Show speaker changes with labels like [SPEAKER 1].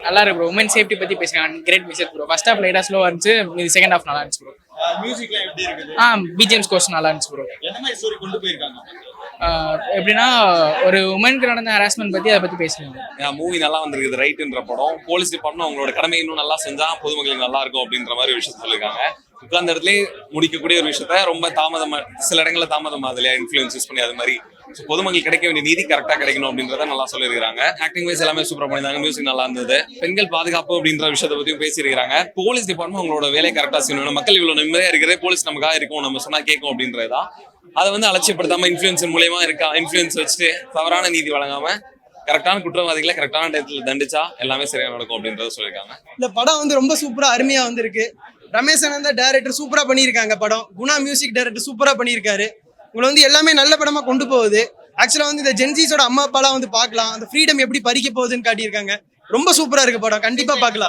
[SPEAKER 1] நல்லா இருக்கு bro. Woman safety பத்தி பேசுறாங்க. Great message bro. First half லைட்டா ஸ்லோவா இருந்துச்சு, இது செகண்ட் ஹாஃப் நல்லா இருந்துச்சு ப்ரோ.
[SPEAKER 2] மியூசிக்லாம் எப்படி இருக்குது?
[SPEAKER 1] பிஜிஎம் ஸ்கோர்ஸ் நல்லா இருந்துச்சு ப்ரோ.
[SPEAKER 2] எந்த மாதிரி ஸ்டோரி கொண்டு போயிருக்காங்க?
[SPEAKER 1] எப்படின்னா ஒரு உமனுக்கு நடந்த ஹராஸ்மெண்ட் பத்தி அதை பத்தி பேசுறாங்க.
[SPEAKER 3] மூவி நல்லா வந்திருக்குது. ரைட்ன்ற படம் போலீஸ் டிபார்ட்மெண்ட் அவங்களோட கடமை இன்னும் நல்லா செஞ்சா பொதுமக்களுக்கு நல்லா இருக்கும் அப்படின்ற மாதிரி ஒரு விஷயத்த சொல்லியிருக்காங்க. உட்கார்ந்த இடத்துலயே முடிக்கக்கூடிய ஒரு விஷயத்த ரொம்ப தாமதமா சில இடங்கள்ல தாமதமா அதுல இன்ஃபுளுன்ஸ் யூஸ் பண்ணி அது மாதிரி பொதுமக்கள் கிடைக்க வேண்டிய நீதி கரெக்டா கிடைக்கணும் அப்படின்றத நல்லா சொல்லியிருக்காங்க. ஆக்டிங் வைஸ் எல்லாமே சூப்பரா பண்ணிருந்தாங்க. மியூசிக் நல்லா இருந்தது. பெண்கள் பாதுகாப்பு அப்படின்ற விஷயத்தை பத்தியும் பேசியிருக்காங்க. போலீஸ் டிபார்ட்மெண்ட் அவங்களோட வேலையை கரெக்டா செய்யணும். மக்கள் இவ்வளவு நிம்மதியா இருக்கிறதே போலீஸ் நமக்காக இருக்கும், நம்ம சொன்னா கேட்கும் அப்படின்றதா. அதை வந்து அலட்சியப்படுத்தாம இன்ஃபுளுன்ஸ் மூலியமா இன்ஃபுளுன்ஸ் வச்சுட்டு தவறான நீதி வழங்காம கரெக்டான குற்றவாதிகளை கரெக்டான டயத்துல தண்டிச்சா எல்லாமே சரியா நடக்கும் அப்படின்றத சொல்லியிருக்காங்க.
[SPEAKER 4] இந்த படம் வந்து ரொம்ப சூப்பரா அருமையா வந்திருக்கு. ரமேஷ் அனந்தா டைரக்டர் சூப்பரா பண்ணியிருக்காங்க. படம் குணா மியூசிக் டைரக்டர் சூப்பரா பண்ணியிருக்காரு. உங்களை வந்து எல்லாமே நல்ல படமா கொண்டு போகுது. ஆக்சுவலா வந்து இந்த ஜென்சிஸோட அம்மா அப்பாலாம் வந்து பார்க்கலாம், அந்த ஃப்ரீடம் எப்படி பறிக்க போகுதுன்னு காட்டியிருக்காங்க. ரொம்ப சூப்பரா இருக்கு படம், கண்டிப்பா பார்க்கலாம்.